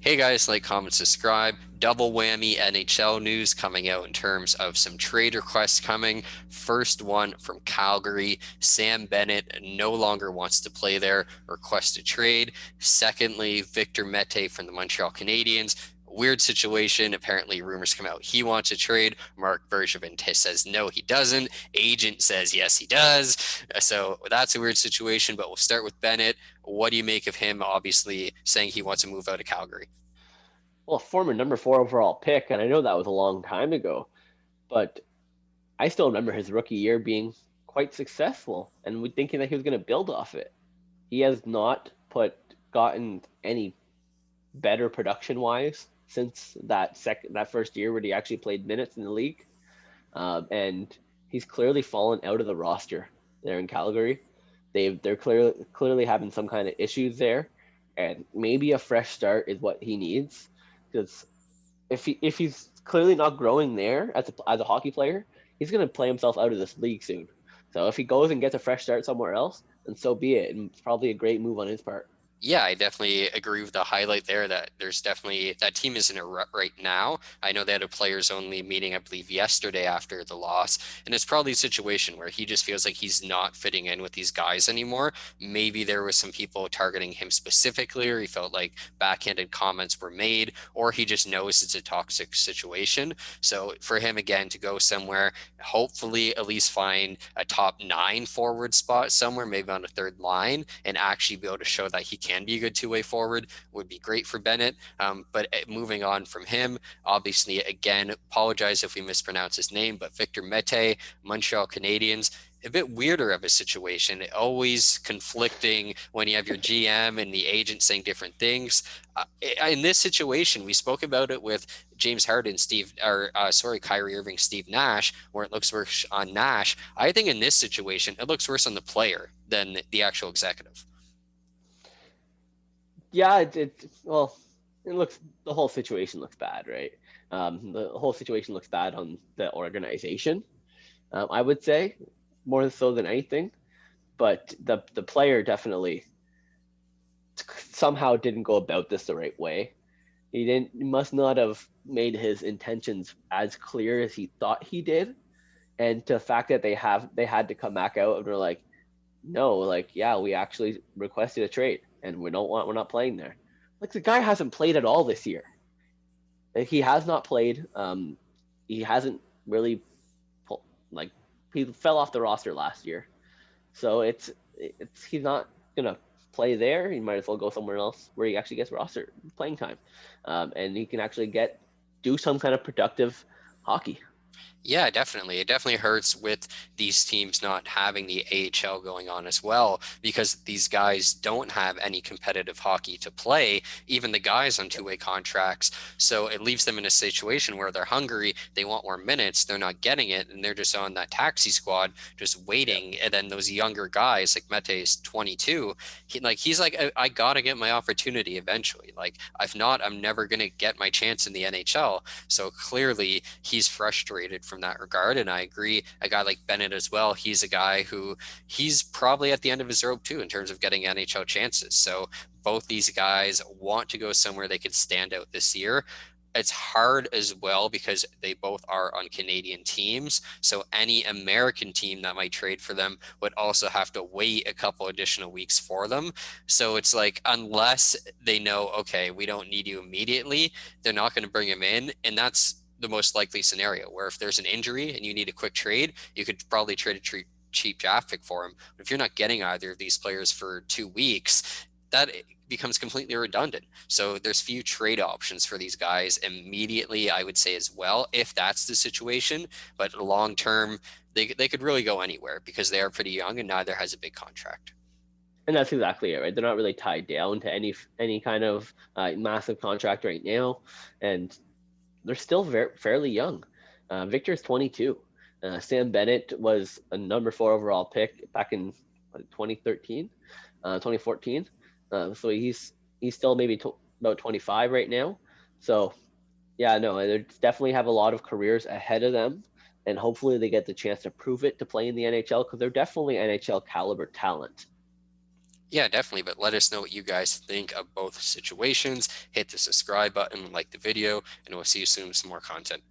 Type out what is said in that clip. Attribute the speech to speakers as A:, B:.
A: Hey guys, like, comment, subscribe. Double whammy NHL news coming out in terms of some trade requests coming. First one from Calgary. Sam Bennett no longer wants to play there, request a trade. Secondly, Victor Mete from the Montreal Canadiens. Weird situation. Apparently, rumors come out he wants a trade. Marc Bergevin says no, he doesn't. Agent says yes, he does. So that's a weird situation. But we'll start with Bennett. What do you make of him obviously saying he wants to move out of Calgary?
B: Well, former number four overall pick, and I know that was a long time ago, but I still remember his rookie year being quite successful, and we thinking that he was going to build off it. He has not gotten any better production wise since that first year where he actually played minutes in the league, and he's clearly fallen out of the roster there in Calgary. They're clearly having some kind of issues there, and maybe a fresh start is what he needs because if he's clearly not growing there as a hockey player, he's going to play himself out of this league soon. So if he goes and gets a fresh start somewhere else, then so be it. And it's probably a great move on his part.
A: Yeah, I definitely agree with the highlight there that there's definitely that team is in a rut right now. I know they had a players only meeting, I believe, yesterday after the loss. And it's probably a situation where he just feels like he's not fitting in with these guys anymore. Maybe there was some people targeting him specifically, or he felt like backhanded comments were made, or he just knows it's a toxic situation. So for him again to go somewhere, hopefully at least find a top nine forward spot somewhere, maybe on the third line, and actually be able to show that he can be a good two-way forward would be great for Bennett. But moving on from him, obviously, again, apologize if we mispronounce his name, but Victor Mete, Montreal Canadiens, a bit weirder of a situation, always conflicting when you have your GM and the agent saying different things. In this situation, we spoke about it with James Harden, Kyrie Irving, Steve Nash, where it looks worse on Nash. I think in this situation, it looks worse on the player than the actual executive.
B: Yeah, well, it looks the whole situation looks bad, right? The whole situation looks bad on the organization. I would say more so than anything, but the player definitely somehow didn't go about this the right way. He must not have made his intentions as clear as he thought he did. And the fact that they had to come back out and they're like, no, like, yeah, we actually requested a trade and we're not playing there. Like the guy hasn't played at all this year. Like, he has not played. He hasn't really like he fell off the roster last year. So it's he's not gonna play there. He might as well go somewhere else where he actually gets roster playing time, and he can actually do some kind of productive hockey.
A: Yeah, definitely. It definitely hurts with these teams not having the AHL going on as well, because these guys don't have any competitive hockey to play, even the guys on two-way contracts. So it leaves them in a situation where they're hungry, they want more minutes, they're not getting it, and they're just on that taxi squad, just
B: Yeah,
A: waiting. And then those younger guys, like Mete is 22, he's like, I gotta get my opportunity eventually. Like, if not, I'm never gonna get my chance in the NHL. So clearly he's frustrated from that regard. And I agree, a guy like Bennett as well, he's a guy who he's probably at the end of his rope too in terms of getting NHL chances. So both these guys want to go somewhere they could stand out this year. It's hard as well because they both are on Canadian teams. So any American team that might trade for them would also have to wait a couple additional weeks for them. So it's like, unless they know, okay, we don't need you immediately, they're not going to bring him in. And that's the most likely scenario where if there's an injury and you need a quick trade, you could probably trade a cheap draft pick for him. But if you're not getting either of these players for 2 weeks, that becomes completely redundant. So there's few trade options for these guys immediately, I would say as well, if that's the situation. But long term, they could really go anywhere because they are pretty young and neither has a big contract.
B: and that's exactly it, right? They're not really tied down to any kind of massive contract right now, and they're still fairly young. Victor's 22. Sam Bennett was a number four overall pick back in 2013, 2014. So he's still maybe about 25 right now. So yeah, no, they definitely have a lot of careers ahead of them, and hopefully they get the chance to prove it to play in the NHL because they're definitely NHL caliber talent.
A: Yeah, definitely. But let us know what you guys think of both situations. Hit the subscribe button, like the video, and we'll see you soon with some more content.